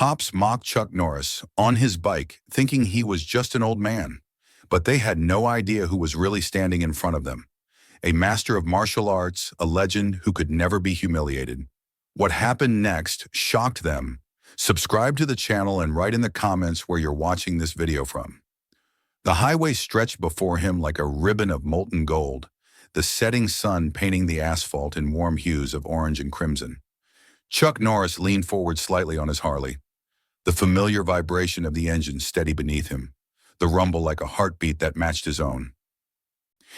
Cops mocked Chuck Norris on his bike, thinking he was just an old man. But they had no idea who was really standing in front of them. A master of martial arts, a legend who could never be humiliated. What happened next shocked them. Subscribe to the channel and write in the comments where you're watching this video from. The highway stretched before him like a ribbon of molten gold, the setting sun painting the asphalt in warm hues of orange and crimson. Chuck Norris leaned forward slightly on his Harley, the familiar vibration of the engine steady beneath him, the rumble like a heartbeat that matched his own.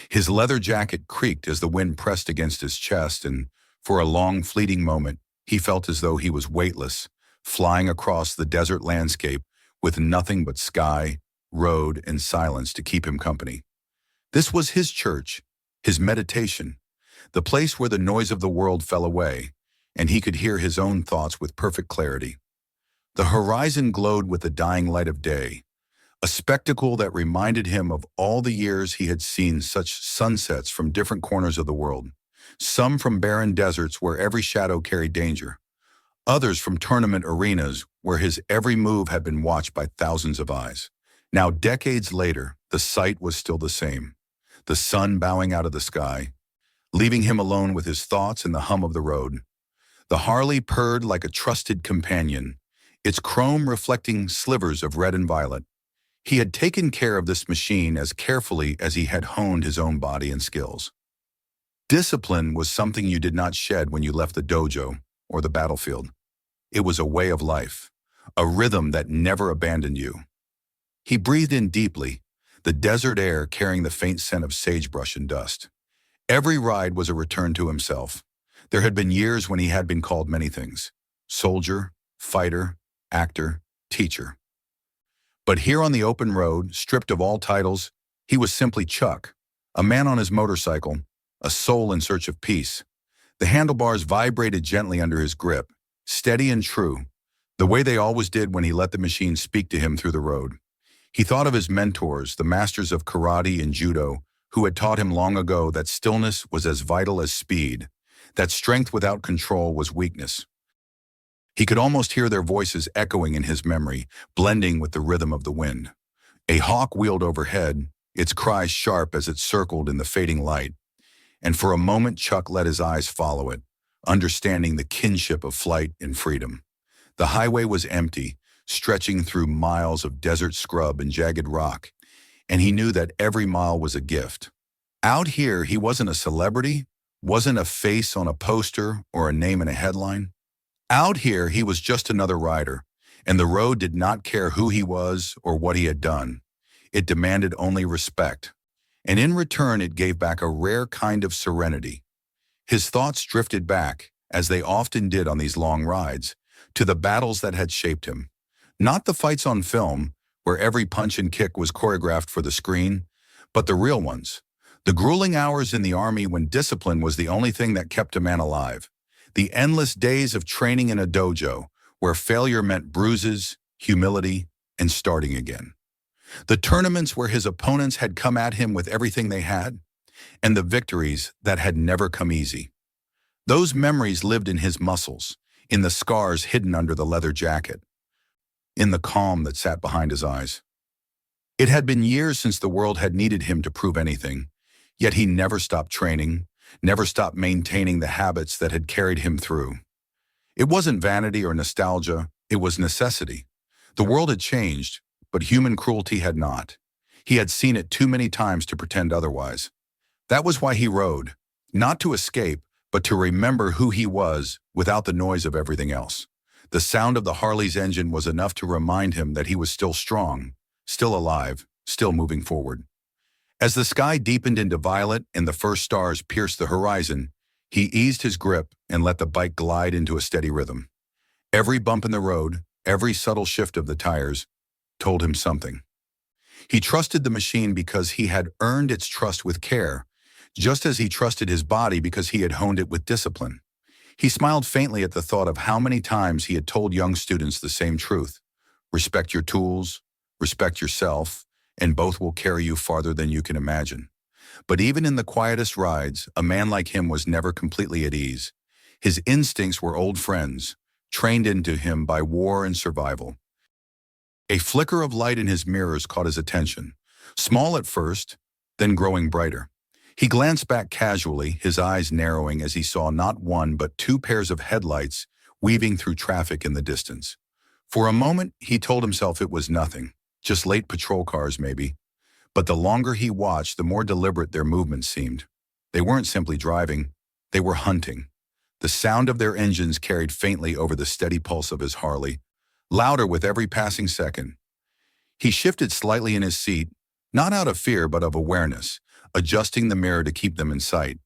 His leather jacket creaked as the wind pressed against his chest, and for a long, fleeting moment, he felt as though he was weightless, flying across the desert landscape with nothing but sky, road, and silence to keep him company. This was his church, his meditation, the place where the noise of the world fell away, and he could hear his own thoughts with perfect clarity. The horizon glowed with the dying light of day, a spectacle that reminded him of all the years he had seen such sunsets from different corners of the world, some from barren deserts where every shadow carried danger, others from tournament arenas where his every move had been watched by thousands of eyes. Now, decades later, the sight was still the same, the sun bowing out of the sky, leaving him alone with his thoughts and the hum of the road. The Harley purred like a trusted companion, its chrome reflecting slivers of red and violet. He had taken care of this machine as carefully as he had honed his own body and skills. Discipline was something you did not shed when you left the dojo or the battlefield. It was a way of life, a rhythm that never abandoned you. He breathed in deeply, the desert air carrying the faint scent of sagebrush and dust. Every ride was a return to himself. There had been years when he had been called many things: soldier, fighter, actor, teacher. But here on the open road, stripped of all titles, he was simply Chuck, a man on his motorcycle, a soul in search of peace. The handlebars vibrated gently under his grip, steady and true, the way they always did when he let the machine speak to him through the road. He thought of his mentors, the masters of karate and judo, who had taught him long ago that stillness was as vital as speed, that strength without control was weakness. He could almost hear their voices echoing in his memory, blending with the rhythm of the wind. A hawk wheeled overhead, its cries sharp as it circled in the fading light. And for a moment Chuck let his eyes follow it, understanding the kinship of flight and freedom. The highway was empty, stretching through miles of desert scrub and jagged rock, and he knew that every mile was a gift. Out here, he wasn't a celebrity, wasn't a face on a poster or a name in a headline. Out here, he was just another rider, and the road did not care who he was or what he had done. It demanded only respect, and in return it gave back a rare kind of serenity. His thoughts drifted back, as they often did on these long rides, to the battles that had shaped him. Not the fights on film, where every punch and kick was choreographed for the screen, but the real ones. The grueling hours in the army when discipline was the only thing that kept a man alive. The endless days of training in a dojo, where failure meant bruises, humility, and starting again. The tournaments where his opponents had come at him with everything they had, and the victories that had never come easy. Those memories lived in his muscles, in the scars hidden under the leather jacket, in the calm that sat behind his eyes. It had been years since the world had needed him to prove anything, yet he never stopped training, never stopped maintaining the habits that had carried him through. It wasn't vanity or nostalgia, it was necessity. The world had changed, but human cruelty had not. He had seen it too many times to pretend otherwise. That was why he rode, not to escape, but to remember who he was without the noise of everything else. The sound of the Harley's engine was enough to remind him that he was still strong, still alive, still moving forward. As the sky deepened into violet and the first stars pierced the horizon, he eased his grip and let the bike glide into a steady rhythm. Every bump in the road, every subtle shift of the tires, told him something. He trusted the machine because he had earned its trust with care, just as he trusted his body because he had honed it with discipline. He smiled faintly at the thought of how many times he had told young students the same truth. Respect your tools, respect yourself, and both will carry you farther than you can imagine. But even in the quietest rides, a man like him was never completely at ease. His instincts were old friends, trained into him by war and survival. A flicker of light in his mirrors caught his attention, small at first, then growing brighter. He glanced back casually, his eyes narrowing as he saw not one but two pairs of headlights weaving through traffic in the distance. For a moment, he told himself it was nothing, just late patrol cars maybe. But the longer he watched, the more deliberate their movements seemed. They weren't simply driving, they were hunting. The sound of their engines carried faintly over the steady pulse of his Harley, louder with every passing second. He shifted slightly in his seat, not out of fear but of awareness, adjusting the mirror to keep them in sight.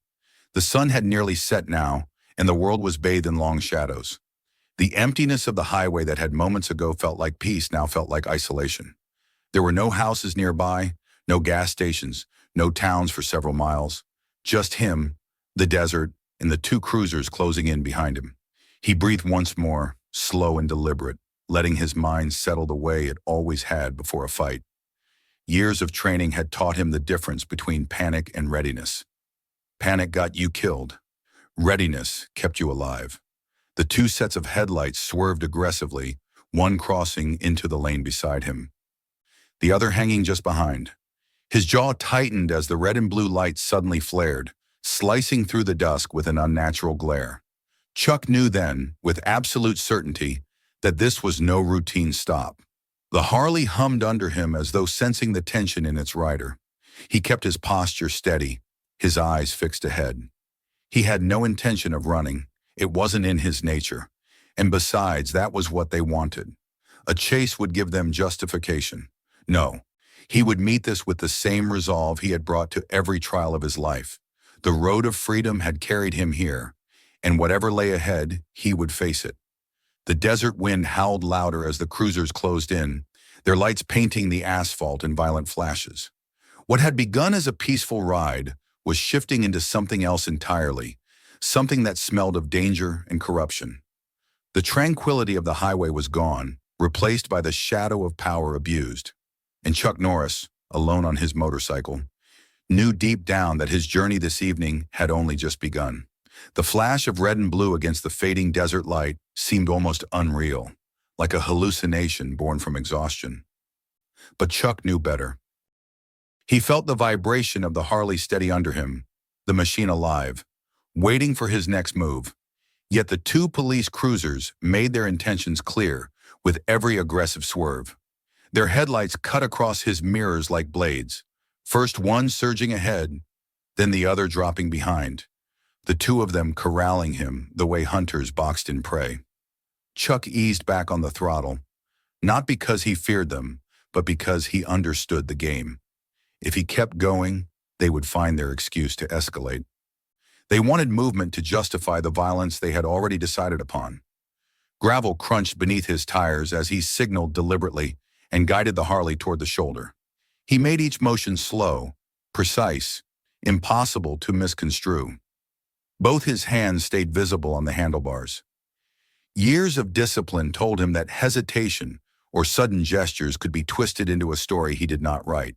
The sun had nearly set now, and the world was bathed in long shadows. The emptiness of the highway that had moments ago felt like peace now felt like isolation. There were no houses nearby, no gas stations, no towns for several miles. Just him, the desert, and the two cruisers closing in behind him. He breathed once more, slow and deliberate, letting his mind settle the way it always had before a fight. Years of training had taught him the difference between panic and readiness. Panic got you killed. Readiness kept you alive. The two sets of headlights swerved aggressively, one crossing into the lane beside him, the other hanging just behind. His jaw tightened as the red and blue lights suddenly flared, slicing through the dusk with an unnatural glare. Chuck knew then, with absolute certainty, that this was no routine stop. The Harley hummed under him as though sensing the tension in its rider. He kept his posture steady, his eyes fixed ahead. He had no intention of running. It wasn't in his nature. And besides, that was what they wanted. A chase would give them justification. No, he would meet this with the same resolve he had brought to every trial of his life. The road of freedom had carried him here, and whatever lay ahead, he would face it. The desert wind howled louder as the cruisers closed in, their lights painting the asphalt in violent flashes. What had begun as a peaceful ride was shifting into something else entirely, something that smelled of danger and corruption. The tranquility of the highway was gone, replaced by the shadow of power abused. And Chuck Norris, alone on his motorcycle, knew deep down that his journey this evening had only just begun. The flash of red and blue against the fading desert light seemed almost unreal, like a hallucination born from exhaustion. But Chuck knew better. He felt the vibration of the Harley steady under him, the machine alive, waiting for his next move. Yet the two police cruisers made their intentions clear with every aggressive swerve. Their headlights cut across his mirrors like blades, first one surging ahead, then the other dropping behind, the two of them corralling him the way hunters boxed in prey. Chuck eased back on the throttle, not because he feared them, but because he understood the game. If he kept going, they would find their excuse to escalate. They wanted movement to justify the violence they had already decided upon. Gravel crunched beneath his tires as he signaled deliberately and guided the Harley toward the shoulder. He made each motion slow, precise, impossible to misconstrue. Both his hands stayed visible on the handlebars. Years of discipline told him that hesitation or sudden gestures could be twisted into a story he did not write.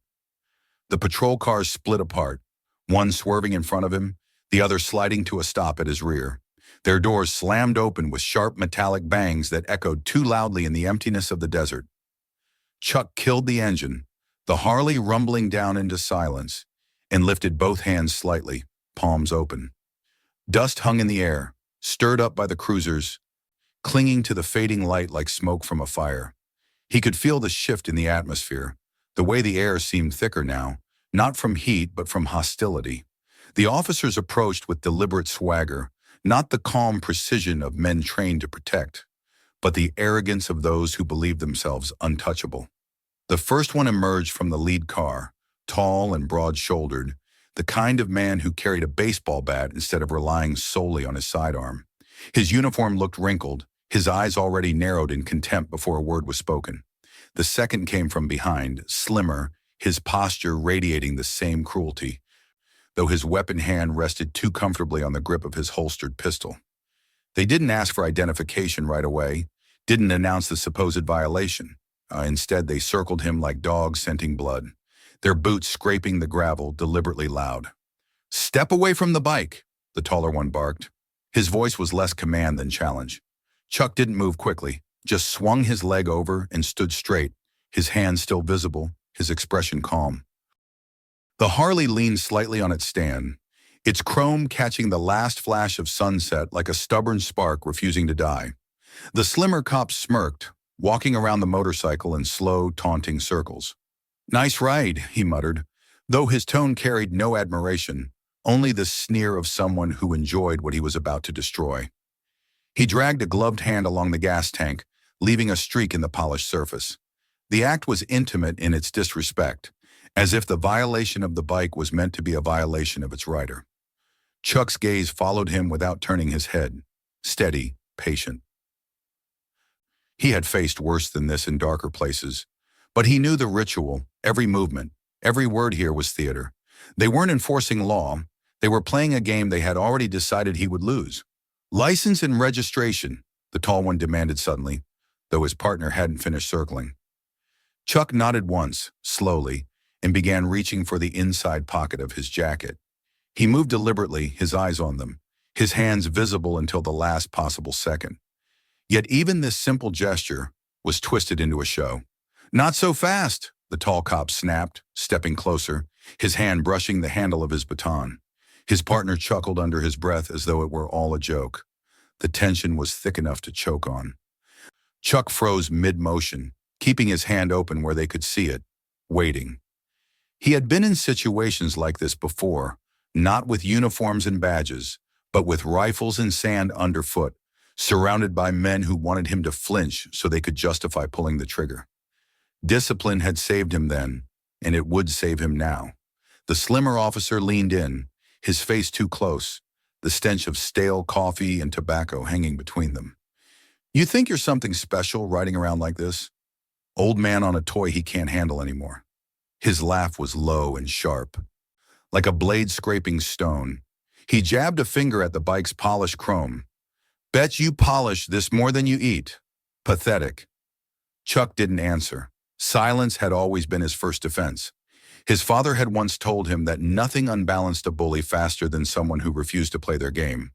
The patrol cars split apart, one swerving in front of him, the other sliding to a stop at his rear. Their doors slammed open with sharp metallic bangs that echoed too loudly in the emptiness of the desert. Chuck killed the engine, the Harley rumbling down into silence, and lifted both hands slightly, palms open. Dust hung in the air, stirred up by the cruisers, clinging to the fading light like smoke from a fire. He could feel the shift in the atmosphere, the way the air seemed thicker now, not from heat but from hostility. The officers approached with deliberate swagger, not the calm precision of men trained to protect, but the arrogance of those who believed themselves untouchable. The first one emerged from the lead car, tall and broad-shouldered, the kind of man who carried a baseball bat instead of relying solely on his sidearm. His uniform looked wrinkled, his eyes already narrowed in contempt before a word was spoken. The second came from behind, slimmer, his posture radiating the same cruelty, though his weapon hand rested too comfortably on the grip of his holstered pistol. They didn't ask for identification right away, didn't announce the supposed violation. Instead, they circled him like dogs scenting blood, their boots scraping the gravel deliberately loud. "Step away from the bike," the taller one barked. His voice was less command than challenge. Chuck didn't move quickly, just swung his leg over and stood straight, his hands still visible, his expression calm. The Harley leaned slightly on its stand, its chrome catching the last flash of sunset like a stubborn spark refusing to die. The slimmer cop smirked, walking around the motorcycle in slow, taunting circles. "Nice ride," he muttered, though his tone carried no admiration, only the sneer of someone who enjoyed what he was about to destroy. He dragged a gloved hand along the gas tank, leaving a streak in the polished surface. The act was intimate in its disrespect, as if the violation of the bike was meant to be a violation of its rider. Chuck's gaze followed him without turning his head, steady, patient. He had faced worse than this in darker places, but he knew the ritual, every movement, every word here was theater. They weren't enforcing law, they were playing a game they had already decided he would lose. "License and registration," the tall one demanded suddenly, though his partner hadn't finished circling. Chuck nodded once, slowly, and began reaching for the inside pocket of his jacket. He moved deliberately, his eyes on them, his hands visible until the last possible second. Yet even this simple gesture was twisted into a show. "Not so fast," the tall cop snapped, stepping closer, his hand brushing the handle of his baton. His partner chuckled under his breath as though it were all a joke. The tension was thick enough to choke on. Chuck froze mid-motion, keeping his hand open where they could see it, waiting. He had been in situations like this before, not with uniforms and badges, but with rifles and sand underfoot, surrounded by men who wanted him to flinch so they could justify pulling the trigger. Discipline had saved him then, and it would save him now. The slimmer officer leaned in, his face too close, the stench of stale coffee and tobacco hanging between them. "You think you're something special riding around like this? Old man on a toy he can't handle anymore." His laugh was low and sharp, like a blade scraping stone. He jabbed a finger at the bike's polished chrome. "Bet you polish this more than you eat. Pathetic." Chuck didn't answer. Silence had always been his first defense. His father had once told him that nothing unbalanced a bully faster than someone who refused to play their game.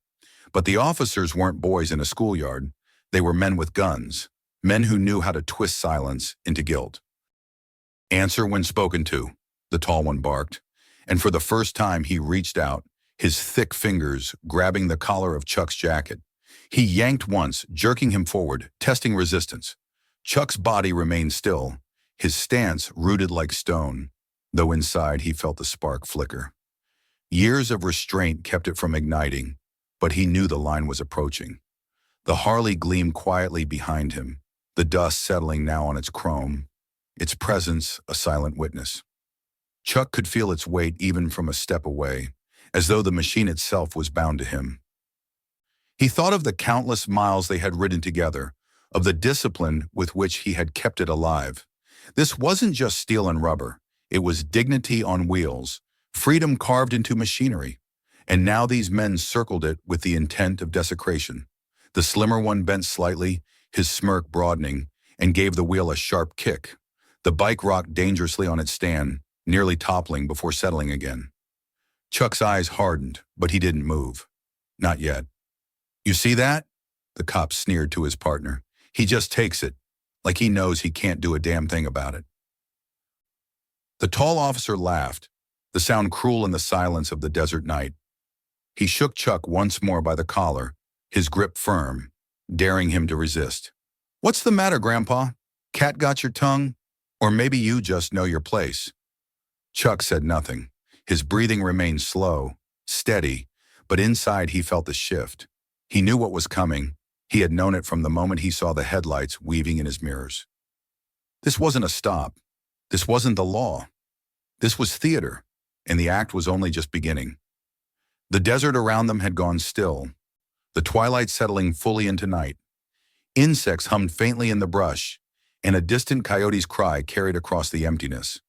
But the officers weren't boys in a schoolyard. They were men with guns, men who knew how to twist silence into guilt. "Answer when spoken to," the tall one barked, and for the first time he reached out, his thick fingers grabbing the collar of Chuck's jacket. He yanked once, jerking him forward, testing resistance. Chuck's body remained still, his stance rooted like stone, though inside he felt the spark flicker. Years of restraint kept it from igniting, but he knew the line was approaching. The Harley gleamed quietly behind him, the dust settling now on its chrome, its presence a silent witness. Chuck could feel its weight even from a step away, as though the machine itself was bound to him. He thought of the countless miles they had ridden together, of the discipline with which he had kept it alive. This wasn't just steel and rubber. It was dignity on wheels, freedom carved into machinery. And now these men circled it with the intent of desecration. The slimmer one bent slightly, his smirk broadening, and gave the wheel a sharp kick. The bike rocked dangerously on its stand, nearly toppling before settling again. Chuck's eyes hardened, but he didn't move. Not yet. "You see that?" The cop sneered to his partner. "He just takes it, like he knows he can't do a damn thing about it." The tall officer laughed, the sound cruel in the silence of the desert night. He shook Chuck once more by the collar, his grip firm, daring him to resist. "What's the matter, Grandpa? Cat got your tongue? Or maybe you just know your place." Chuck said nothing. His breathing remained slow, steady, but inside he felt the shift. He knew what was coming. He had known it from the moment he saw the headlights weaving in his mirrors. This wasn't a stop. This wasn't the law. This was theater, and the act was only just beginning. The desert around them had gone still, the twilight settling fully into night. Insects hummed faintly in the brush, and a distant coyote's cry carried across the emptiness.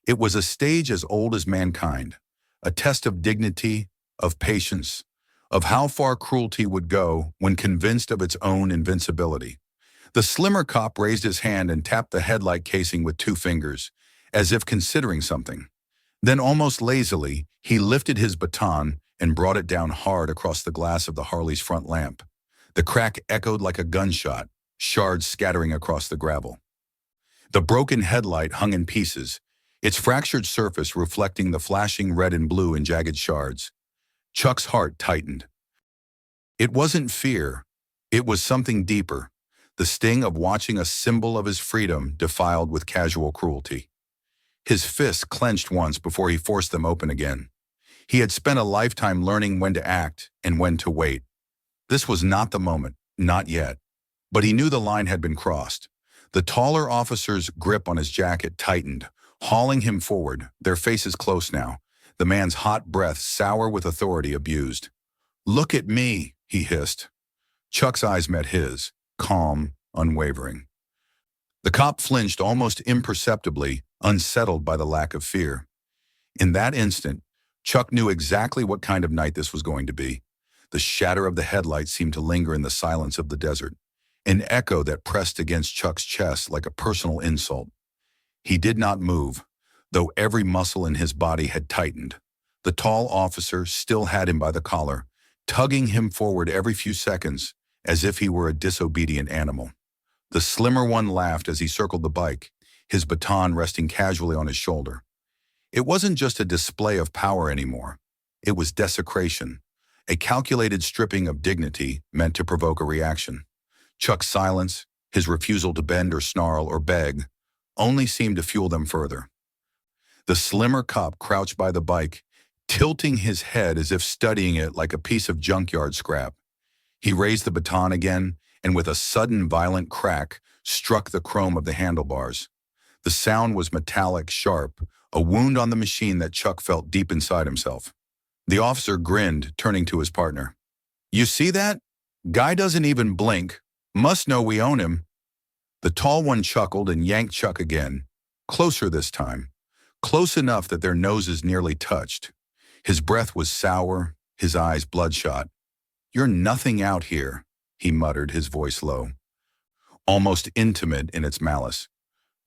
It was a stage as old as mankind, a test of dignity, of patience, of how far cruelty would go when convinced of its own invincibility. The slimmer cop raised his hand and tapped the headlight casing with 2 fingers, as if considering something. Then almost lazily, he lifted his baton and brought it down hard across the glass of the Harley's front lamp. The crack echoed like a gunshot, shards scattering across the gravel. The broken headlight hung in pieces, its fractured surface reflecting the flashing red and blue in jagged shards. Chuck's heart tightened. It wasn't fear. It was something deeper, the sting of watching a symbol of his freedom defiled with casual cruelty. His fists clenched once before he forced them open again. He had spent a lifetime learning when to act and when to wait. This was not the moment, not yet. But he knew the line had been crossed. The taller officer's grip on his jacket tightened, hauling him forward, their faces close now, the man's hot breath sour with authority abused. "Look at me," he hissed. Chuck's eyes met his, calm, unwavering. The cop flinched almost imperceptibly, unsettled by the lack of fear. In that instant, Chuck knew exactly what kind of night this was going to be. The shatter of the headlights seemed to linger in the silence of the desert, an echo that pressed against Chuck's chest like a personal insult. He did not move, though every muscle in his body had tightened. The tall officer still had him by the collar, tugging him forward every few seconds, as if he were a disobedient animal. The slimmer one laughed as he circled the bike, his baton resting casually on his shoulder. It wasn't just a display of power anymore. It was desecration, a calculated stripping of dignity meant to provoke a reaction. Chuck's silence, his refusal to bend or snarl or beg, only seemed to fuel them further. The slimmer cop crouched by the bike, tilting his head as if studying it like a piece of junkyard scrap. He raised the baton again, and with a sudden violent crack, struck the chrome of the handlebars. The sound was metallic, sharp, a wound on the machine that Chuck felt deep inside himself. The officer grinned, turning to his partner. "You see that? Guy doesn't even blink. Must know we own him." The tall one chuckled and yanked Chuck again, closer this time, close enough that their noses nearly touched. His breath was sour, his eyes bloodshot. "You're nothing out here," he muttered, his voice low, almost intimate in its malice.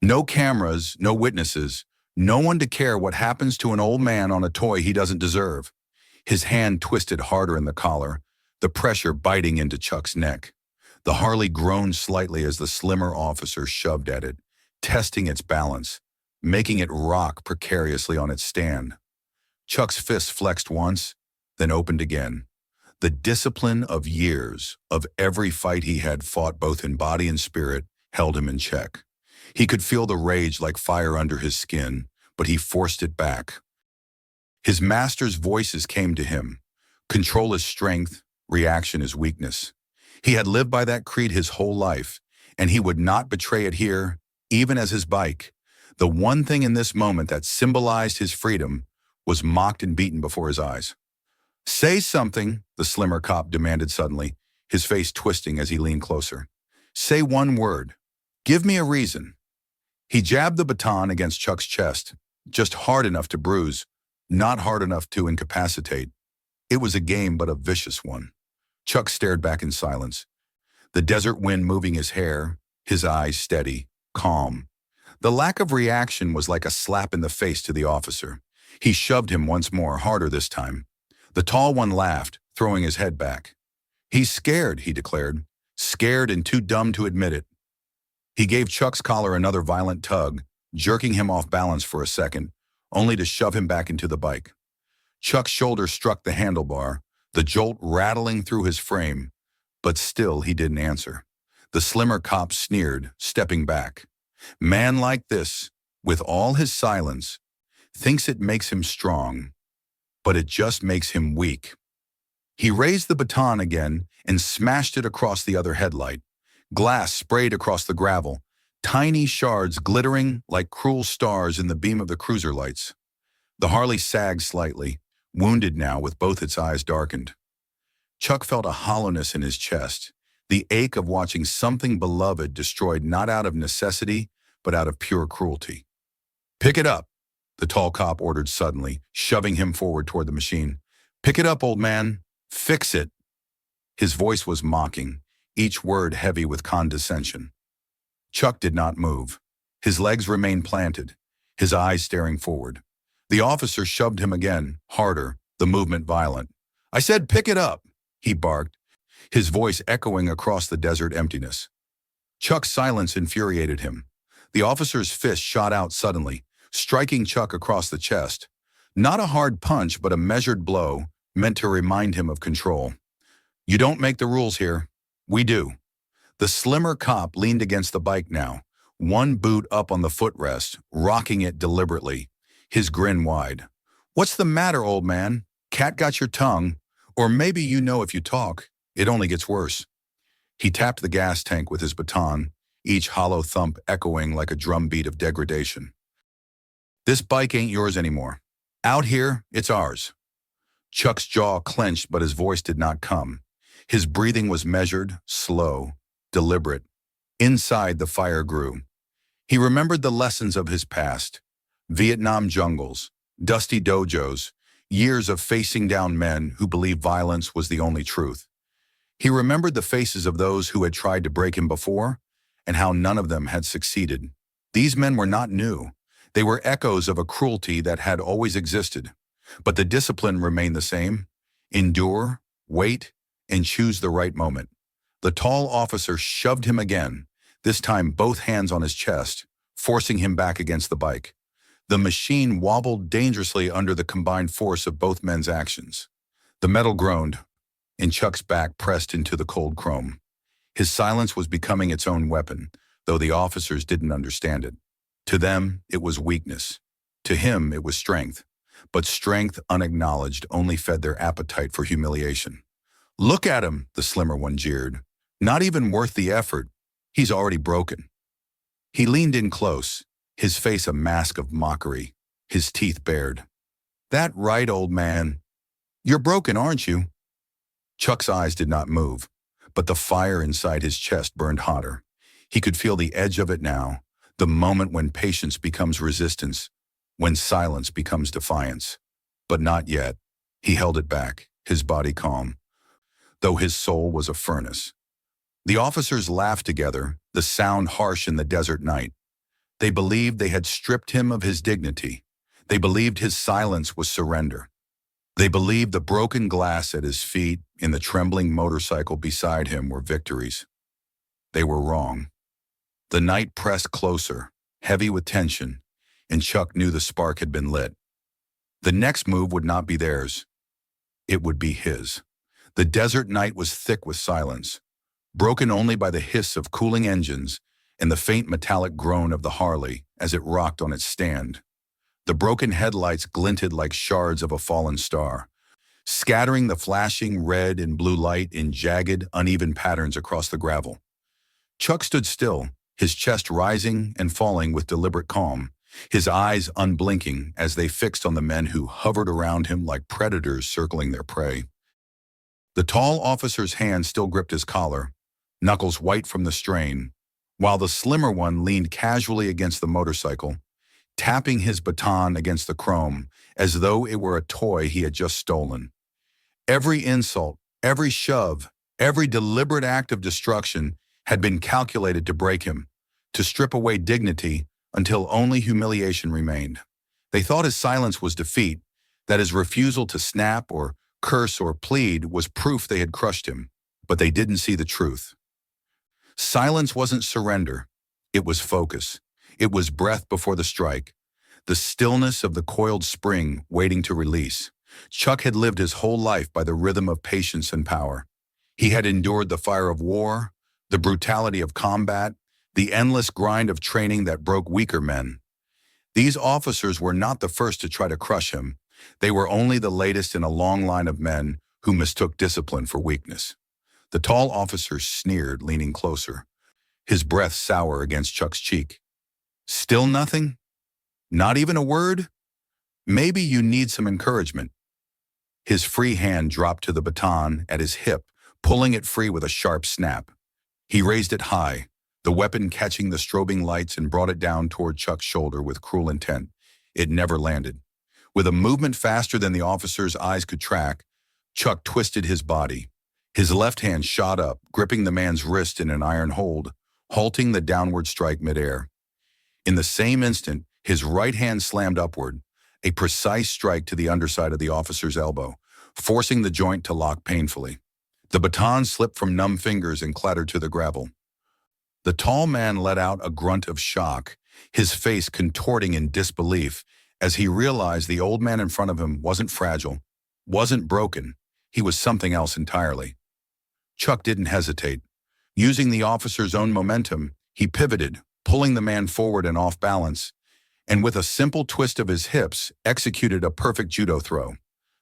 "No cameras, no witnesses, no one to care what happens to an old man on a toy he doesn't deserve." His hand twisted harder in the collar, the pressure biting into Chuck's neck. The Harley groaned slightly as the slimmer officer shoved at it, testing its balance, making it rock precariously on its stand. Chuck's fist flexed once, then opened again. The discipline of years, of every fight he had fought both in body and spirit, held him in check. He could feel the rage like fire under his skin, but he forced it back. His master's voices came to him. Control is strength, reaction is weakness. He had lived by that creed his whole life, and he would not betray it here, even as his bike. The one thing in this moment that symbolized his freedom was mocked and beaten before his eyes. "Say something," the slimmer cop demanded suddenly, his face twisting as he leaned closer. "Say one word. Give me a reason." He jabbed the baton against Chuck's chest, just hard enough to bruise, not hard enough to incapacitate. It was a game, but a vicious one. Chuck stared back in silence, the desert wind moving his hair, his eyes steady, calm. The lack of reaction was like a slap in the face to the officer. He shoved him once more, harder this time. The tall one laughed, throwing his head back. "He's scared," he declared, "scared and too dumb to admit it." He gave Chuck's collar another violent tug, jerking him off balance for a second, only to shove him back into the bike. Chuck's shoulder struck the handlebar, the jolt rattling through his frame, but still he didn't answer. The slimmer cop sneered, stepping back. "Man like this, with all his silence, thinks it makes him strong, but it just makes him weak." He raised the baton again and smashed it across the other headlight. Glass sprayed across the gravel, tiny shards glittering like cruel stars in the beam of the cruiser lights. The Harley sagged slightly, wounded now with both its eyes darkened. Chuck felt a hollowness in his chest, the ache of watching something beloved destroyed not out of necessity, but out of pure cruelty. "Pick it up," the tall cop ordered suddenly, shoving him forward toward the machine. "Pick it up, old man. Fix it." His voice was mocking, each word heavy with condescension. Chuck did not move. His legs remained planted, his eyes staring forward. The officer shoved him again, harder, the movement violent. "I said pick it up," he barked, his voice echoing across the desert emptiness. Chuck's silence infuriated him. The officer's fist shot out suddenly, striking Chuck across the chest. Not a hard punch, but a measured blow, meant to remind him of control. "You don't make the rules here. We do." The slimmer cop leaned against the bike now, one boot up on the footrest, rocking it deliberately, his grin wide. "What's the matter, old man? Cat got your tongue? Or maybe you know if you talk, it only gets worse." He tapped the gas tank with his baton, each hollow thump echoing like a drumbeat of degradation. "This bike ain't yours anymore. Out here, it's ours." Chuck's jaw clenched, but his voice did not come. His breathing was measured, slow, deliberate. Inside, the fire grew. He remembered the lessons of his past. Vietnam jungles, dusty dojos, years of facing down men who believed violence was the only truth. He remembered the faces of those who had tried to break him before, and how none of them had succeeded. These men were not new. They were echoes of a cruelty that had always existed. But the discipline remained the same. Endure, wait, and choose the right moment. The tall officer shoved him again, this time both hands on his chest, forcing him back against the bike. The machine wobbled dangerously under the combined force of both men's actions. The metal groaned, and Chuck's back pressed into the cold chrome. His silence was becoming its own weapon, though the officers didn't understand it. To them, it was weakness. To him, it was strength. But strength unacknowledged only fed their appetite for humiliation. "Look at him," the slimmer one jeered. "Not even worth the effort. He's already broken." He leaned in close, his face a mask of mockery, his teeth bared. "That right, old man. You're broken, aren't you?" Chuck's eyes did not move, but the fire inside his chest burned hotter. He could feel the edge of it now, the moment when patience becomes resistance, when silence becomes defiance. But not yet. He held it back, his body calm, though his soul was a furnace. The officers laughed together, the sound harsh in the desert night. They believed they had stripped him of his dignity. They believed his silence was surrender. They believed the broken glass at his feet and the trembling motorcycle beside him were victories. They were wrong. The night pressed closer, heavy with tension, and Chuck knew the spark had been lit. The next move would not be theirs. It would be his. The desert night was thick with silence, broken only by the hiss of cooling engines and the faint metallic groan of the Harley as it rocked on its stand. The broken headlights glinted like shards of a fallen star, scattering the flashing red and blue light in jagged, uneven patterns across the gravel. Chuck stood still, his chest rising and falling with deliberate calm, his eyes unblinking as they fixed on the men who hovered around him like predators circling their prey. The tall officer's hand still gripped his collar, knuckles white from the strain, while the slimmer one leaned casually against the motorcycle, tapping his baton against the chrome as though it were a toy he had just stolen. Every insult, every shove, every deliberate act of destruction had been calculated to break him, to strip away dignity until only humiliation remained. They thought his silence was defeat, that his refusal to snap or curse or plead was proof they had crushed him, but they didn't see the truth. Silence wasn't surrender. It was focus. It was breath before the strike, the stillness of the coiled spring waiting to release. Chuck had lived his whole life by the rhythm of patience and power. He had endured the fire of war, the brutality of combat, the endless grind of training that broke weaker men. These officers were not the first to try to crush him. They were only the latest in a long line of men who mistook discipline for weakness. The tall officer sneered, leaning closer, his breath sour against Chuck's cheek. "Still nothing? Not even a word? Maybe you need some encouragement." His free hand dropped to the baton at his hip, pulling it free with a sharp snap. He raised it high, the weapon catching the strobing lights, and brought it down toward Chuck's shoulder with cruel intent. It never landed. With a movement faster than the officer's eyes could track, Chuck twisted his body. His left hand shot up, gripping the man's wrist in an iron hold, halting the downward strike midair. In the same instant, his right hand slammed upward, a precise strike to the underside of the officer's elbow, forcing the joint to lock painfully. The baton slipped from numb fingers and clattered to the gravel. The tall man let out a grunt of shock, his face contorting in disbelief as he realized the old man in front of him wasn't fragile, wasn't broken. He was something else entirely. Chuck didn't hesitate. Using the officer's own momentum, he pivoted, pulling the man forward and off balance, and with a simple twist of his hips, executed a perfect judo throw.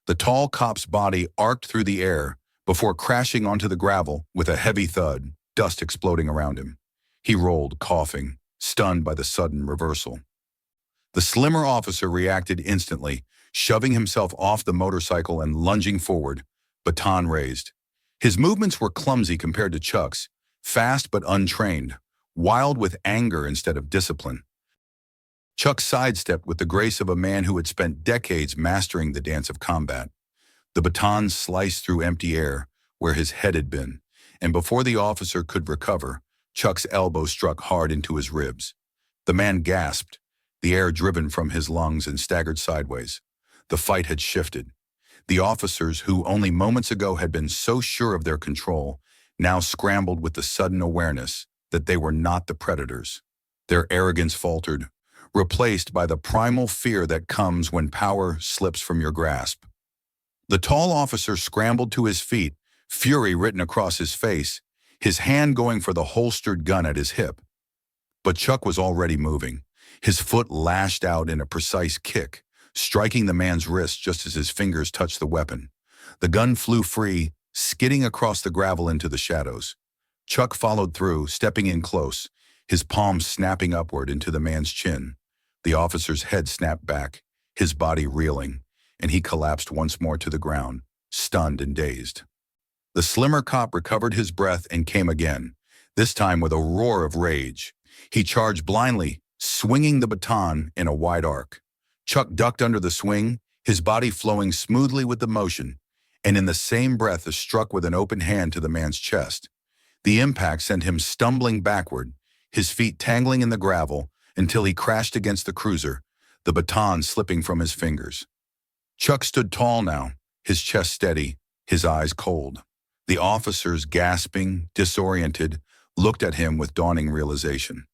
The tall cop's body arced through the air before crashing onto the gravel with a heavy thud, dust exploding around him. He rolled, coughing, stunned by the sudden reversal. The slimmer officer reacted instantly, shoving himself off the motorcycle and lunging forward, baton raised. His movements were clumsy compared to Chuck's, fast but untrained, wild with anger instead of discipline. Chuck sidestepped with the grace of a man who had spent decades mastering the dance of combat. The baton sliced through empty air, where his head had been, and before the officer could recover, Chuck's elbow struck hard into his ribs. The man gasped, the air driven from his lungs, and staggered sideways. The fight had shifted. The officers, who only moments ago had been so sure of their control, now scrambled with the sudden awareness that they were not the predators. Their arrogance faltered, replaced by the primal fear that comes when power slips from your grasp. The tall officer scrambled to his feet, fury written across his face, his hand going for the holstered gun at his hip. But Chuck was already moving. His foot lashed out in a precise kick, striking the man's wrist just as his fingers touched the weapon. The gun flew free, skidding across the gravel into the shadows. Chuck followed through, stepping in close, his palm snapping upward into the man's chin. The officer's head snapped back, his body reeling, and he collapsed once more to the ground, stunned and dazed. The slimmer cop recovered his breath and came again, this time with a roar of rage. He charged blindly, swinging the baton in a wide arc. Chuck ducked under the swing, his body flowing smoothly with the motion, and in the same breath struck with an open hand to the man's chest. The impact sent him stumbling backward, his feet tangling in the gravel until he crashed against the cruiser, the baton slipping from his fingers. Chuck stood tall now, his chest steady, his eyes cold. The officers, gasping, disoriented, looked at him with dawning realization.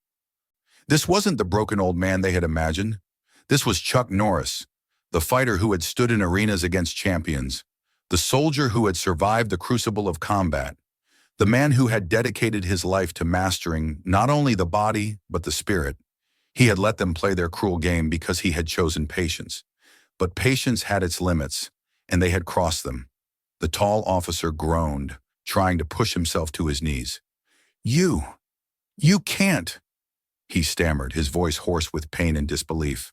This wasn't the broken old man they had imagined. This was Chuck Norris, the fighter who had stood in arenas against champions, the soldier who had survived the crucible of combat, the man who had dedicated his life to mastering not only the body, but the spirit. He had let them play their cruel game because he had chosen patience. But patience had its limits, and they had crossed them. The tall officer groaned, trying to push himself to his knees. You can't, he stammered, his voice hoarse with pain and disbelief.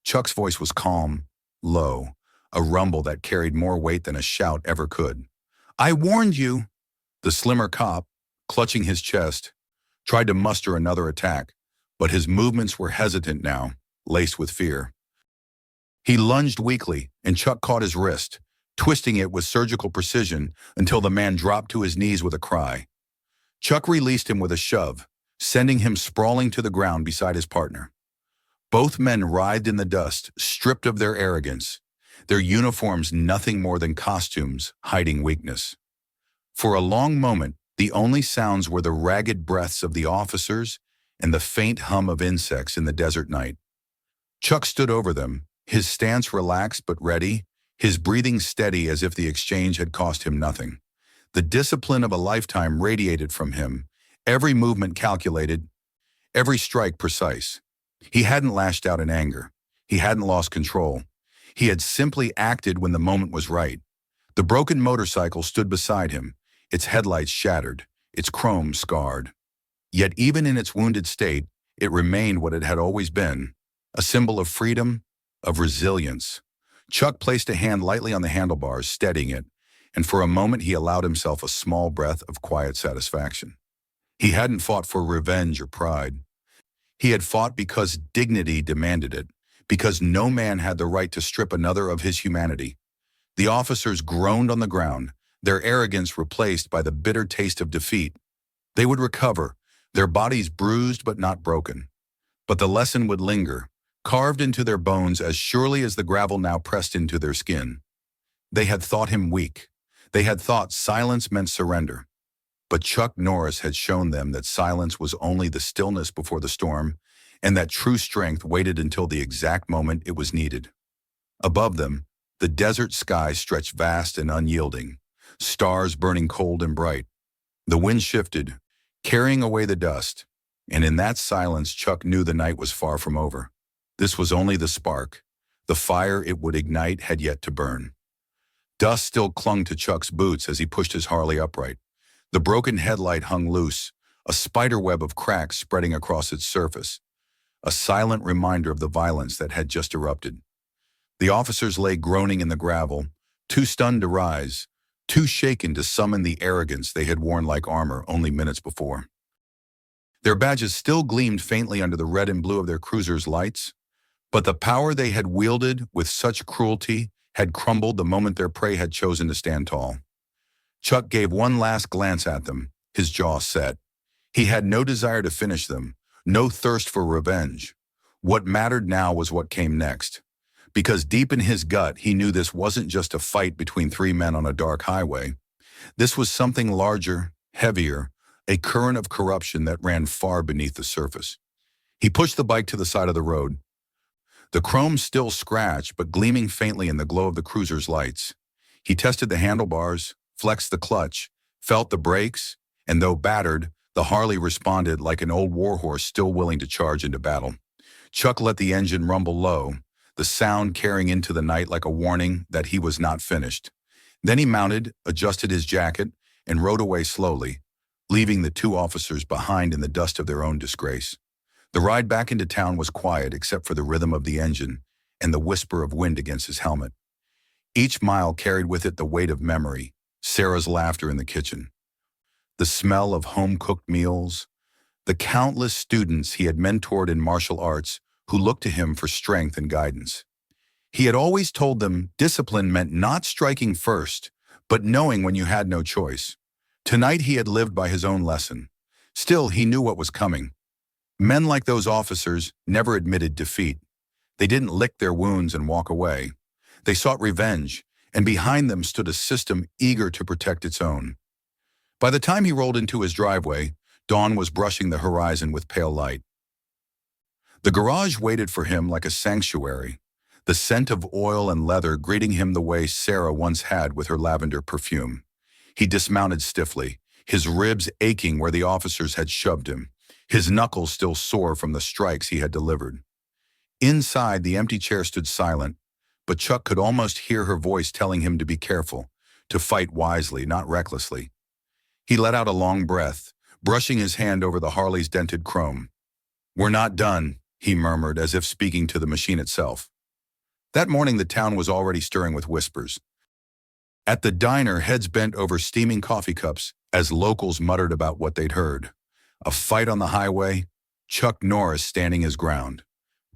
Chuck's voice was calm, low, a rumble that carried more weight than a shout ever could. I warned you. The slimmer cop, clutching his chest, tried to muster another attack, but his movements were hesitant now, laced with fear. He lunged weakly, and Chuck caught his wrist, twisting it with surgical precision until the man dropped to his knees with a cry. Chuck released him with a shove, sending him sprawling to the ground beside his partner. Both men writhed in the dust, stripped of their arrogance, their uniforms nothing more than costumes hiding weakness. For a long moment, the only sounds were the ragged breaths of the officers and the faint hum of insects in the desert night. Chuck stood over them, his stance relaxed but ready, his breathing steady as if the exchange had cost him nothing. The discipline of a lifetime radiated from him, every movement calculated, every strike precise. He hadn't lashed out in anger. He hadn't lost control. He had simply acted when the moment was right. The broken motorcycle stood beside him, its headlights shattered, its chrome scarred. Yet even in its wounded state, it remained what it had always been, a symbol of freedom, of resilience. Chuck placed a hand lightly on the handlebars, steadying it, and for a moment he allowed himself a small breath of quiet satisfaction. He hadn't fought for revenge or pride. He had fought because dignity demanded it, because no man had the right to strip another of his humanity. The officers groaned on the ground, their arrogance replaced by the bitter taste of defeat. They would recover, their bodies bruised but not broken. But the lesson would linger, carved into their bones as surely as the gravel now pressed into their skin. They had thought him weak. They had thought silence meant surrender, but Chuck Norris had shown them that silence was only the stillness before the storm, and that true strength waited until the exact moment it was needed. Above them, the desert sky stretched vast and unyielding, stars burning cold and bright. The wind shifted, carrying away the dust, and in that silence Chuck knew the night was far from over. This was only the spark. The fire it would ignite had yet to burn. Dust still clung to Chuck's boots as he pushed his Harley upright. The broken headlight hung loose, a spiderweb of cracks spreading across its surface, a silent reminder of the violence that had just erupted. The officers lay groaning in the gravel, too stunned to rise, too shaken to summon the arrogance they had worn like armor only minutes before. Their badges still gleamed faintly under the red and blue of their cruiser's lights, but the power they had wielded with such cruelty had crumbled the moment their prey had chosen to stand tall. Chuck gave one last glance at them, his jaw set. He had no desire to finish them, no thirst for revenge. What mattered now was what came next. Because deep in his gut, he knew this wasn't just a fight between three men on a dark highway. This was something larger, heavier, a current of corruption that ran far beneath the surface. He pushed the bike to the side of the road, the chrome still scratched but gleaming faintly in the glow of the cruiser's lights. He tested the handlebars, flexed the clutch, felt the brakes, and though battered, the Harley responded like an old warhorse still willing to charge into battle. Chuck let the engine rumble low, the sound carrying into the night like a warning that he was not finished. Then he mounted, adjusted his jacket, and rode away slowly, leaving the two officers behind in the dust of their own disgrace. The ride back into town was quiet except for the rhythm of the engine and the whisper of wind against his helmet. Each mile carried with it the weight of memory, Sarah's laughter in the kitchen, the smell of home-cooked meals, the countless students he had mentored in martial arts who looked to him for strength and guidance. He had always told them discipline meant not striking first, but knowing when you had no choice. Tonight he had lived by his own lesson. Still, he knew what was coming. Men like those officers never admitted defeat. They didn't lick their wounds and walk away. They sought revenge, and behind them stood a system eager to protect its own. By the time he rolled into his driveway, dawn was brushing the horizon with pale light. The garage waited for him like a sanctuary, the scent of oil and leather greeting him the way Sarah once had with her lavender perfume. He dismounted stiffly, his ribs aching where the officers had shoved him, his knuckles still sore from the strikes he had delivered. Inside, the empty chair stood silent, but Chuck could almost hear her voice telling him to be careful, to fight wisely, not recklessly. He let out a long breath, brushing his hand over the Harley's dented chrome. "We're not done," he murmured, as if speaking to the machine itself. That morning, the town was already stirring with whispers. At the diner, heads bent over steaming coffee cups as locals muttered about what they'd heard. A fight on the highway, Chuck Norris standing his ground.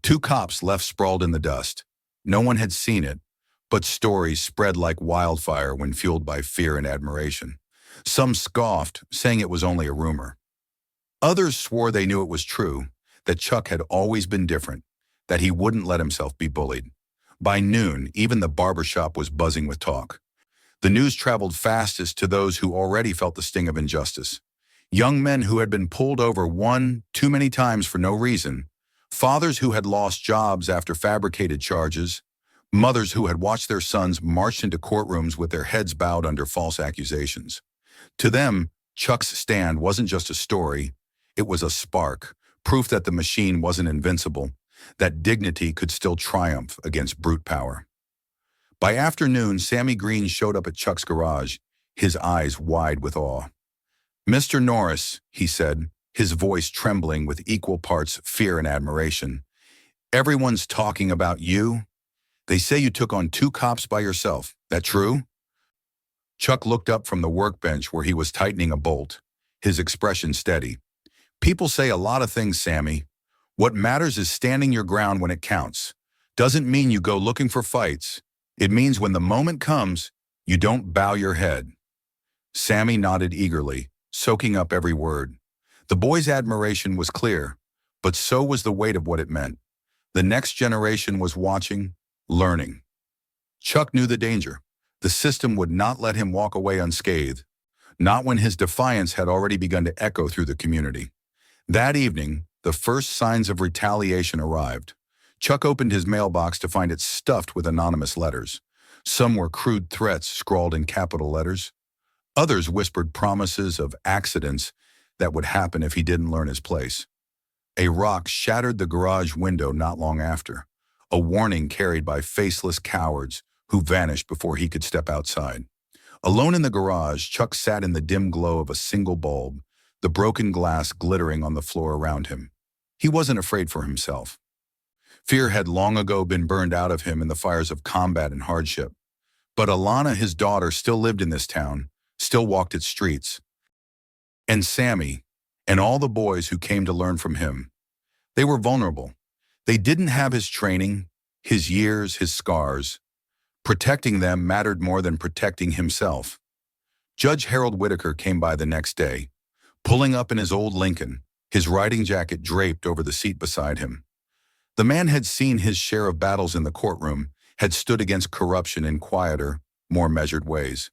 Two cops left sprawled in the dust. No one had seen it, but stories spread like wildfire when fueled by fear and admiration. Some scoffed, saying it was only a rumor. Others swore they knew it was true, that Chuck had always been different, that he wouldn't let himself be bullied. By noon, even the barbershop was buzzing with talk. The news traveled fastest to those who already felt the sting of injustice. Young men who had been pulled over one too many times for no reason, fathers who had lost jobs after fabricated charges, mothers who had watched their sons march into courtrooms with their heads bowed under false accusations. To them, Chuck's stand wasn't just a story, it was a spark, proof that the machine wasn't invincible, that dignity could still triumph against brute power. By afternoon, Sammy Green showed up at Chuck's garage, his eyes wide with awe. "Mr. Norris," he said, his voice trembling with equal parts fear and admiration. "Everyone's talking about you. They say you took on 2 cops by yourself. That true?" Chuck looked up from the workbench where he was tightening a bolt, his expression steady. "People say a lot of things, Sammy. What matters is standing your ground when it counts. Doesn't mean you go looking for fights. It means when the moment comes, you don't bow your head." Sammy nodded eagerly, soaking up every word. The boy's admiration was clear, but so was the weight of what it meant. The next generation was watching, learning. Chuck knew the danger. The system would not let him walk away unscathed, not when his defiance had already begun to echo through the community. That evening, the first signs of retaliation arrived. Chuck opened his mailbox to find it stuffed with anonymous letters. Some were crude threats scrawled in capital letters. Others whispered promises of accidents that would happen if he didn't learn his place. A rock shattered the garage window not long after, a warning carried by faceless cowards who vanished before he could step outside. Alone in the garage, Chuck sat in the dim glow of a single bulb, the broken glass glittering on the floor around him. He wasn't afraid for himself. Fear had long ago been burned out of him in the fires of combat and hardship. But Alana, his daughter, still lived in this town, still walked its streets. And Sammy, and all the boys who came to learn from him. They were vulnerable. They didn't have his training, his years, his scars. Protecting them mattered more than protecting himself. Judge Harold Whitaker came by the next day, pulling up in his old Lincoln, his riding jacket draped over the seat beside him. The man had seen his share of battles in the courtroom, had stood against corruption in quieter, more measured ways.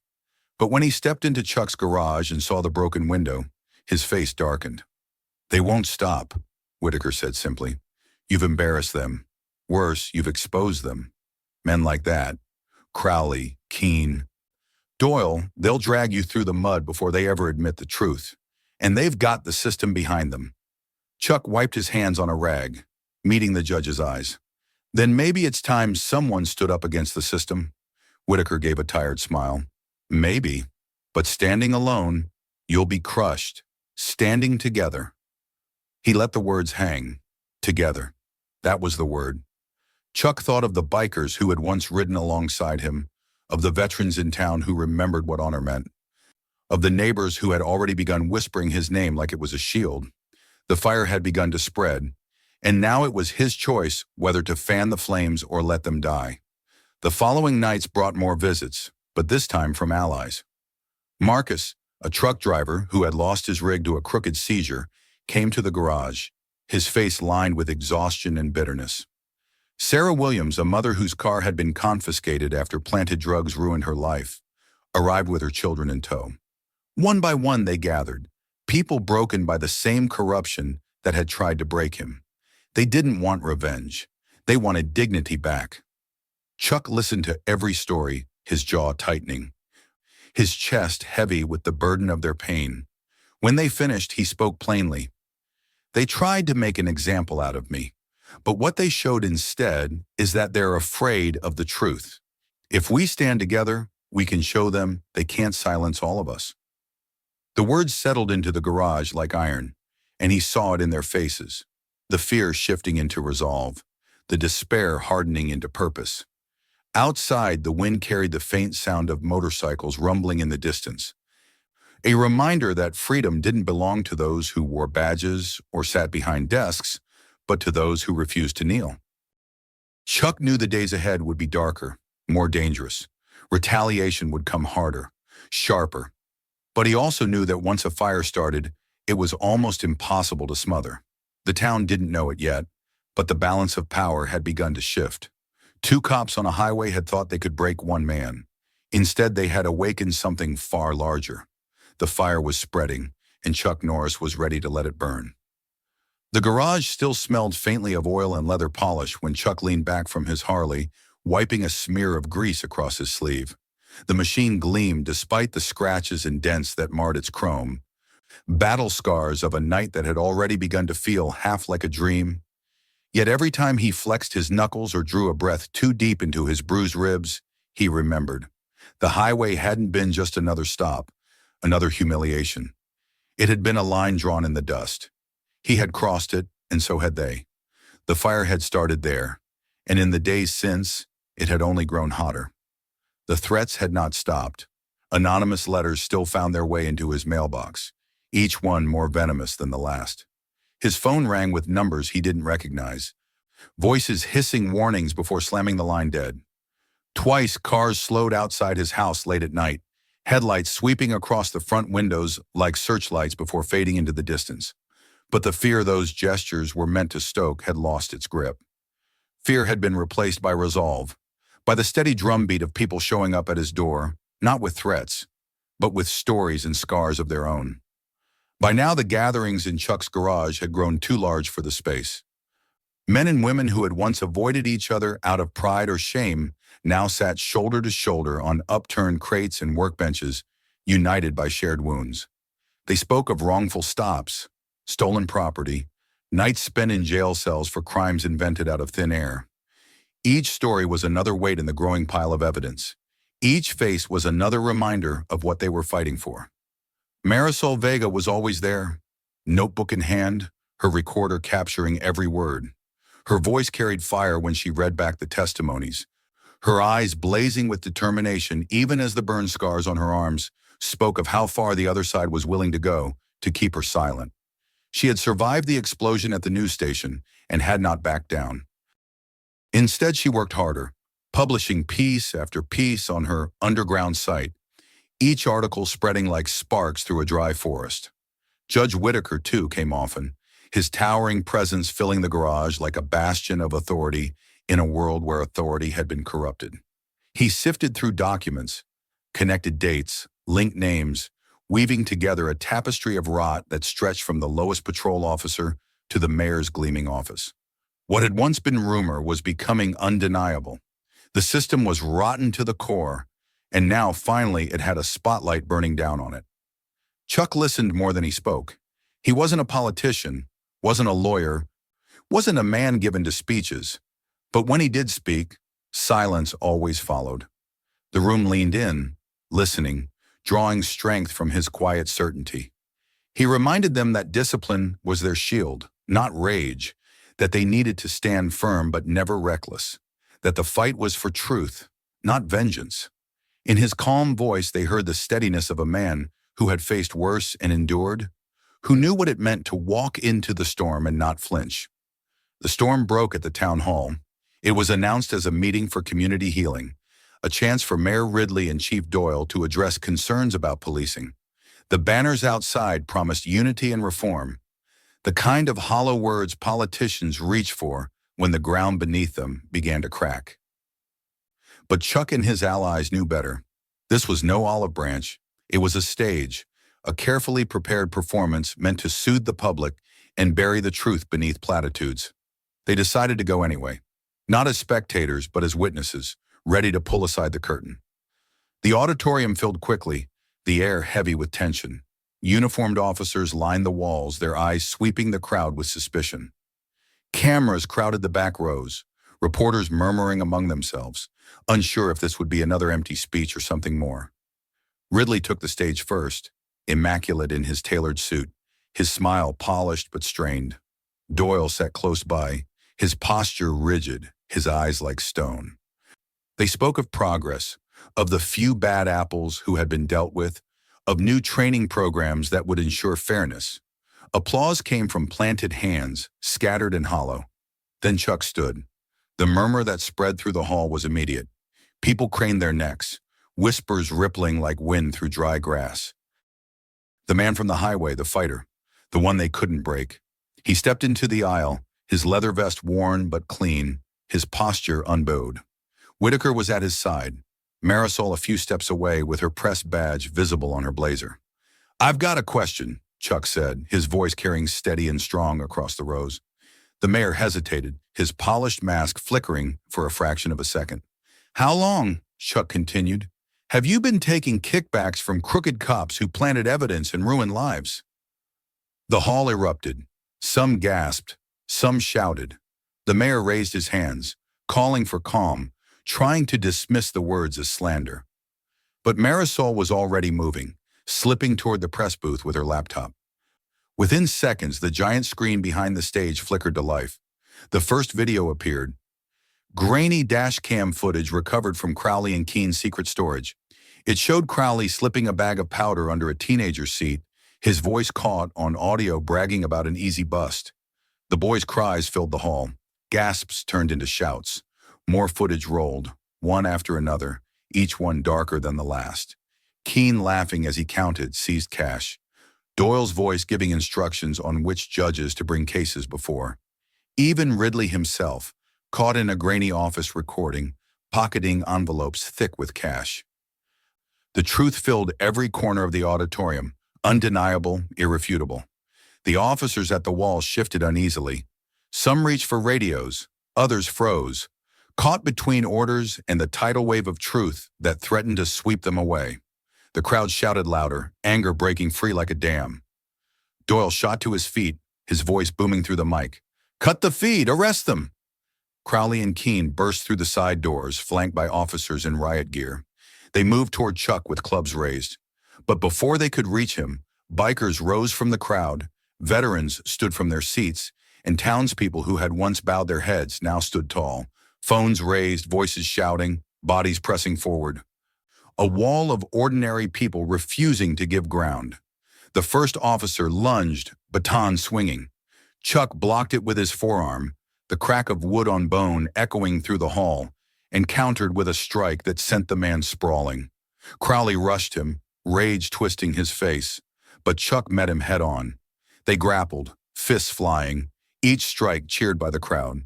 But when he stepped into Chuck's garage and saw the broken window, his face darkened. "They won't stop," Whitaker said simply. "You've embarrassed them. Worse, you've exposed them. Men like that, Crowley, Keene, Doyle, they'll drag you through the mud before they ever admit the truth. And they've got the system behind them." Chuck wiped his hands on a rag, meeting the judge's eyes. "Then maybe it's time someone stood up against the system." Whitaker gave a tired smile. "Maybe, but standing alone, you'll be crushed. Standing together." He let the words hang. Together. That was the word. Chuck thought of the bikers who had once ridden alongside him, of the veterans in town who remembered what honor meant, of the neighbors who had already begun whispering his name like it was a shield. The fire had begun to spread, and now it was his choice whether to fan the flames or let them die. The following nights brought more visits, but this time from allies. Marcus, a truck driver who had lost his rig to a crooked seizure, came to the garage, his face lined with exhaustion and bitterness. Sarah Williams, a mother whose car had been confiscated after planted drugs ruined her life, arrived with her children in tow. One by one they gathered, people broken by the same corruption that had tried to break him. They didn't want revenge. They wanted dignity back. Chuck listened to every story, his jaw tightening, his chest heavy with the burden of their pain. When they finished, he spoke plainly. "They tried to make an example out of me, but what they showed instead is that they're afraid of the truth. If we stand together, we can show them they can't silence all of us." The words settled into the garage like iron, and he saw it in their faces, the fear shifting into resolve, the despair hardening into purpose. Outside, the wind carried the faint sound of motorcycles rumbling in the distance, a reminder that freedom didn't belong to those who wore badges or sat behind desks, but to those who refused to kneel. Chuck knew the days ahead would be darker, more dangerous. Retaliation would come harder, sharper. But he also knew that once a fire started, it was almost impossible to smother. The town didn't know it yet, but the balance of power had begun to shift. Two cops on a highway had thought they could break one man. Instead, they had awakened something far larger. The fire was spreading, and Chuck Norris was ready to let it burn. The garage still smelled faintly of oil and leather polish when Chuck leaned back from his Harley, wiping a smear of grease across his sleeve. The machine gleamed despite the scratches and dents that marred its chrome, battle scars of a night that had already begun to feel half like a dream. Yet every time he flexed his knuckles or drew a breath too deep into his bruised ribs, he remembered. The highway hadn't been just another stop, another humiliation. It had been a line drawn in the dust. He had crossed it, and so had they. The fire had started there, and in the days since, it had only grown hotter. The threats had not stopped. Anonymous letters still found their way into his mailbox, each one more venomous than the last. His phone rang with numbers he didn't recognize, voices hissing warnings before slamming the line dead. Twice, cars slowed outside his house late at night, headlights sweeping across the front windows like searchlights before fading into the distance. But the fear those gestures were meant to stoke had lost its grip. Fear had been replaced by resolve, by the steady drumbeat of people showing up at his door, not with threats, but with stories and scars of their own. By now, the gatherings in Chuck's garage had grown too large for the space. Men and women who had once avoided each other out of pride or shame now sat shoulder to shoulder on upturned crates and workbenches, united by shared wounds. They spoke of wrongful stops, stolen property, nights spent in jail cells for crimes invented out of thin air. Each story was another weight in the growing pile of evidence. Each face was another reminder of what they were fighting for. Marisol Vega was always there, notebook in hand, her recorder capturing every word. Her voice carried fire when she read back the testimonies, her eyes blazing with determination even as the burn scars on her arms spoke of how far the other side was willing to go to keep her silent. She had survived the explosion at the news station and had not backed down. Instead, she worked harder, publishing piece after piece on her underground site, each article spreading like sparks through a dry forest. Judge Whitaker, too, came often, his towering presence filling the garage like a bastion of authority in a world where authority had been corrupted. He sifted through documents, connected dates, linked names, weaving together a tapestry of rot that stretched from the lowest patrol officer to the mayor's gleaming office. What had once been rumor was becoming undeniable. The system was rotten to the core, and now finally it had a spotlight burning down on it. Chuck listened more than he spoke. He wasn't a politician, wasn't a lawyer, wasn't a man given to speeches, but when he did speak, silence always followed. The room leaned in, listening, drawing strength from his quiet certainty. He reminded them that discipline was their shield, not rage, that they needed to stand firm but never reckless, that the fight was for truth, not vengeance. In his calm voice, they heard the steadiness of a man who had faced worse and endured, who knew what it meant to walk into the storm and not flinch. The storm broke at the town hall. It was announced as a meeting for community healing, a chance for Mayor Ridley and Chief Doyle to address concerns about policing. The banners outside promised unity and reform, the kind of hollow words politicians reach for when the ground beneath them began to crack. But Chuck and his allies knew better. This was no olive branch. It was a stage, a carefully prepared performance meant to soothe the public and bury the truth beneath platitudes. They decided to go anyway, not as spectators, but as witnesses, ready to pull aside the curtain. The auditorium filled quickly, the air heavy with tension. Uniformed officers lined the walls, their eyes sweeping the crowd with suspicion. Cameras crowded the back rows, reporters murmuring among themselves, unsure if this would be another empty speech or something more. Ridley took the stage first, immaculate in his tailored suit, his smile polished but strained. Doyle sat close by, his posture rigid, his eyes like stone. They spoke of progress, of the few bad apples who had been dealt with, of new training programs that would ensure fairness. Applause came from planted hands, scattered and hollow. Then Chuck stood. The murmur that spread through the hall was immediate. People craned their necks, whispers rippling like wind through dry grass. The man from the highway, the fighter, the one they couldn't break. He stepped into the aisle, his leather vest worn but clean, his posture unbowed. Whitaker was at his side, Marisol a few steps away with her press badge visible on her blazer. "I've got a question," Chuck said, his voice carrying steady and strong across the rows. The mayor hesitated, his polished mask flickering for a fraction of a second. "How long," Chuck continued, "have you been taking kickbacks from crooked cops who planted evidence and ruined lives?" The hall erupted. Some gasped, some shouted. The mayor raised his hands, calling for calm, trying to dismiss the words as slander. But Marisol was already moving, slipping toward the press booth with her laptop. Within seconds, the giant screen behind the stage flickered to life. The first video appeared. Grainy dash cam footage recovered from Crowley and Keene's secret storage. It showed Crowley slipping a bag of powder under a teenager's seat, his voice caught on audio bragging about an easy bust. The boys' cries filled the hall. Gasps turned into shouts. More footage rolled, one after another, each one darker than the last. Keene, laughing as he counted, seized cash. Doyle's voice giving instructions on which judges to bring cases before. Even Ridley himself, caught in a grainy office recording, pocketing envelopes thick with cash. The truth filled every corner of the auditorium, undeniable, irrefutable. The officers at the wall shifted uneasily. Some reached for radios, others froze, caught between orders and the tidal wave of truth that threatened to sweep them away. The crowd shouted louder, anger breaking free like a dam. Doyle shot to his feet, his voice booming through the mic. "Cut the feed! Arrest them!" Crowley and Keene burst through the side doors, flanked by officers in riot gear. They moved toward Chuck with clubs raised. But before they could reach him, bikers rose from the crowd, veterans stood from their seats, and townspeople who had once bowed their heads now stood tall, phones raised, voices shouting, bodies pressing forward. A wall of ordinary people refusing to give ground. The first officer lunged, baton swinging. Chuck blocked it with his forearm, the crack of wood on bone echoing through the hall, and countered with a strike that sent the man sprawling. Crowley rushed him, rage twisting his face, but Chuck met him head-on. They grappled, fists flying, each strike cheered by the crowd.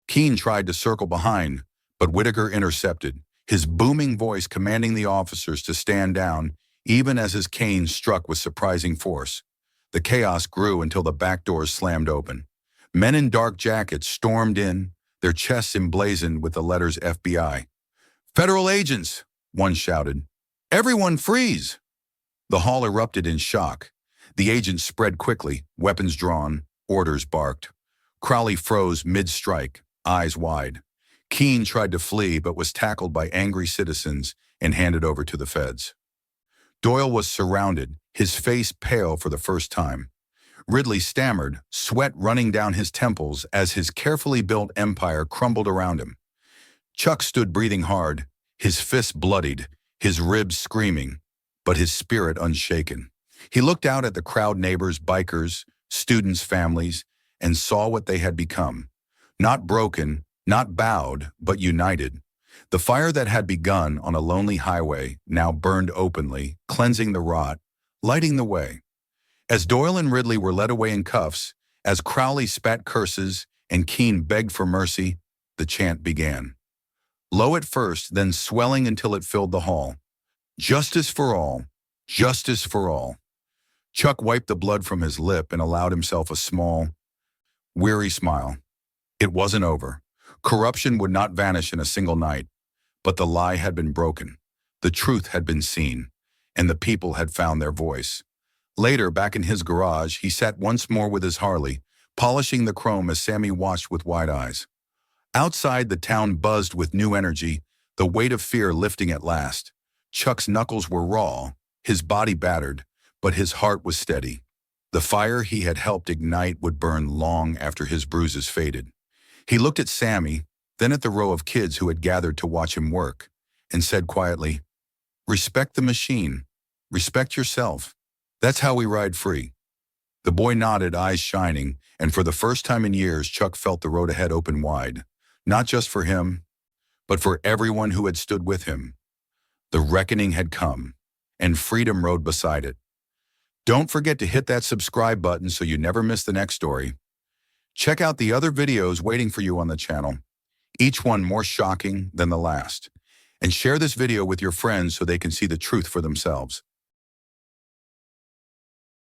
Keene tried to circle behind, but Whitaker intercepted, his booming voice commanding the officers to stand down, even as his cane struck with surprising force. The chaos grew until the back doors slammed open. Men in dark jackets stormed in, their chests emblazoned with the letters FBI. "Federal agents!" one shouted. "Everyone freeze!" The hall erupted in shock. The agents spread quickly, weapons drawn, orders barked. Crowley froze mid-strike, eyes wide. Keene tried to flee but was tackled by angry citizens and handed over to the feds. Doyle was surrounded, his face pale for the first time. Ridley stammered, sweat running down his temples as his carefully built empire crumbled around him. Chuck stood breathing hard, his fists bloodied, his ribs screaming, but his spirit unshaken. He looked out at the crowd, neighbors, bikers, students, families, and saw what they had become. Not broken, not bowed, but united. The fire that had begun on a lonely highway now burned openly, cleansing the rot, lighting the way. As Doyle and Ridley were led away in cuffs, as Crowley spat curses and Keene begged for mercy, the chant began. Low at first, then swelling until it filled the hall. Justice for all, justice for all. Chuck wiped the blood from his lip and allowed himself a small, weary smile. It wasn't over. Corruption would not vanish in a single night, but the lie had been broken. The truth had been seen, and the people had found their voice. Later, back in his garage, he sat once more with his Harley, polishing the chrome as Sammy watched with wide eyes. Outside, the town buzzed with new energy, the weight of fear lifting at last. Chuck's knuckles were raw, his body battered, but his heart was steady. The fire he had helped ignite would burn long after his bruises faded. He looked at Sammy, then at the row of kids who had gathered to watch him work, and said quietly, "Respect the machine. Respect yourself. That's how we ride free." The boy nodded, eyes shining, and for the first time in years, Chuck felt the road ahead open wide, not just for him, but for everyone who had stood with him. The reckoning had come, and freedom rode beside it. Don't forget to hit that subscribe button so you never miss the next story. Check out the other videos waiting for you on the channel, each one more shocking than the last. And share this video with your friends so they can see the truth for themselves.